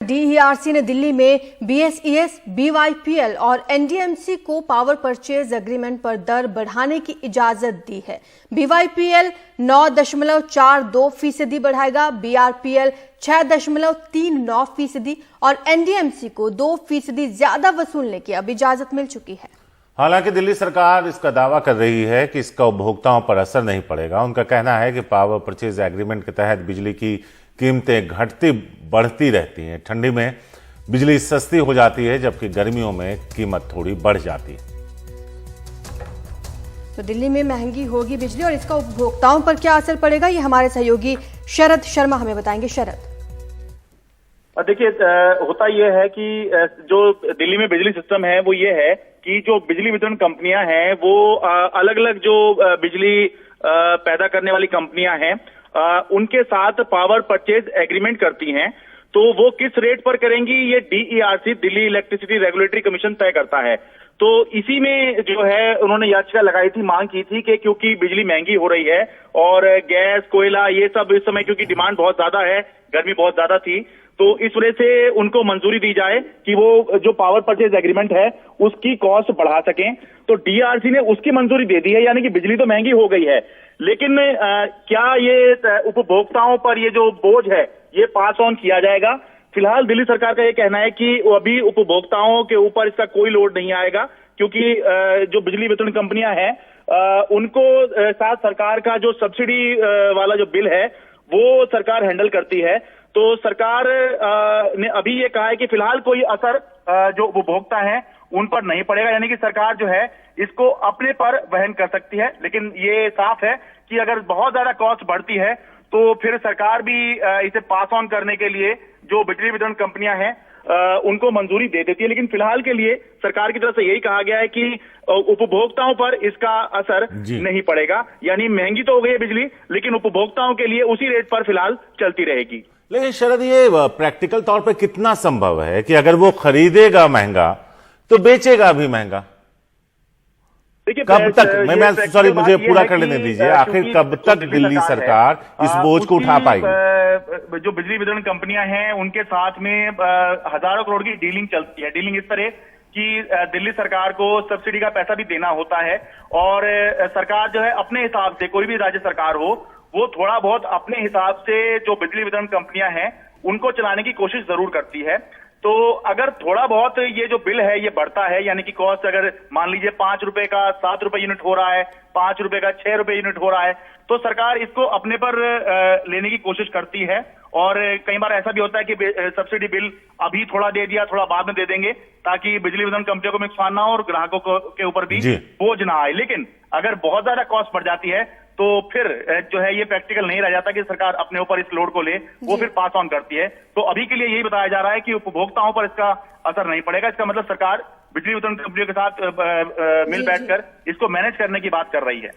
DERC ने दिल्ली में BSES, BYPL और एनडीएमसी को पावर परचेज एग्रीमेंट पर दर बढ़ाने की इजाजत दी है। बीवाईपीएल 9.42% बढ़ाएगा, बीआरपीएल 6.39% और एनडीएमसी को 2% ज्यादा वसूलने की अब इजाजत मिल चुकी है। हालांकि दिल्ली सरकार इसका दावा कर रही है कि इसका उपभोक्ताओं पर असर नहीं पड़ेगा। उनका कहना है कि पावर परचेज एग्रीमेंट के तहत बिजली की कीमतें घटती बढ़ती रहती हैं। ठंडी में बिजली सस्ती हो जाती है, जबकि गर्मियों में कीमत थोड़ी बढ़ जाती है। तो दिल्ली में महंगी होगी बिजली और इसका उपभोक्ताओं पर क्या असर पड़ेगा, ये हमारे सहयोगी शरद शर्मा हमें बताएंगे। शरद, देखिए, होता यह है कि जो दिल्ली में बिजली सिस्टम है वो ये है कि जो बिजली वितरण कंपनियां हैं वो अलग अलग जो बिजली पैदा करने वाली कंपनियां हैं उनके साथ पावर परचेज एग्रीमेंट करती हैं। तो वो किस रेट पर करेंगी ये DERC, Delhi electricity regulatory commission तय करता है। तो इसी में जो है उन्होंने याचिका लगाई थी, मांग की थी कि क्योंकि बिजली महंगी हो रही है और गैस, कोयला ये सब इस समय क्योंकि डिमांड बहुत ज्यादा है, गर्मी बहुत ज्यादा थी, तो इस वजह से उनको मंजूरी दी जाए कि वो जो पावर परचेज एग्रीमेंट है उसकी कॉस्ट बढ़ा सकें। तो डीआरसी ने उसकी मंजूरी दे दी है, यानी कि बिजली तो महंगी हो गई है, लेकिन क्या ये उपभोक्ताओं पर ये जो बोझ है ये पास ऑन किया जाएगा? फिलहाल दिल्ली सरकार का ये कहना है कि अभी उपभोक्ताओं के ऊपर इसका कोई लोड नहीं आएगा, क्योंकि जो बिजली वितरण कंपनियां हैं उनको साथ सरकार का जो सब्सिडी वाला जो बिल है वो सरकार हैंडल करती है। तो सरकार ने अभी ये कहा है कि फिलहाल कोई असर जो उपभोक्ता हैं उन पर नहीं पड़ेगा, यानी कि सरकार जो है इसको अपने पर वहन कर सकती है। लेकिन ये साफ है कि अगर बहुत ज्यादा कॉस्ट बढ़ती है तो फिर सरकार भी इसे पास ऑन करने के लिए जो बिजली वितरण कंपनियां हैं उनको मंजूरी दे देती है। लेकिन फिलहाल के लिए सरकार की तरफ से यही कहा गया है कि उपभोक्ताओं पर इसका असर नहीं पड़ेगा, यानी महंगी तो हो गई है बिजली, लेकिन उपभोक्ताओं के लिए उसी रेट पर फिलहाल चलती रहेगी। लेकिन शरद, ये प्रैक्टिकल तौर पे कितना संभव है कि अगर वो खरीदेगा महंगा तो बेचेगा भी महंगा? देखिए, कब तक मैं सॉरी मुझे पूरा कर लेने दीजिए, आखिर कब तक दिल्ली सरकार इस बोझ को उठा पाएगी? जो बिजली वितरण कंपनियां हैं उनके साथ में हजारों करोड़ की डीलिंग चलती है। डीलिंग इस तरह कि दिल्ली सरकार को सब्सिडी का पैसा भी देना होता है और सरकार जो है अपने हिसाब से, कोई भी राज्य सरकार हो वो थोड़ा बहुत अपने हिसाब से जो बिजली वितरण कंपनियां हैं उनको चलाने की कोशिश जरूर करती है। तो अगर थोड़ा बहुत ये जो बिल है ये बढ़ता है, यानी कि कॉस्ट अगर मान लीजिए 5 रुपए का 7 रुपए यूनिट हो रहा है, 5 रुपए का 6 रुपए यूनिट हो रहा है, तो सरकार इसको अपने पर लेने की कोशिश करती है। और कई बार ऐसा भी होता है कि सब्सिडी बिल अभी थोड़ा दे दिया, थोड़ा बाद में दे देंगे, ताकि बिजली वितरण कंपनियों को नुकसान ना हो और ग्राहकों के ऊपर भी बोझ ना आए। लेकिन अगर बहुत ज्यादा कॉस्ट बढ़ जाती है तो फिर जो है ये प्रैक्टिकल नहीं रह जाता कि सरकार अपने ऊपर इस लोड को ले, वो फिर पास ऑन करती है। तो अभी के लिए यही बताया जा रहा है कि उपभोक्ताओं पर इसका असर नहीं पड़ेगा। इसका मतलब सरकार बिजली वितरण कंपनियों के साथ मिल बैठकर इसको मैनेज करने की बात कर रही है।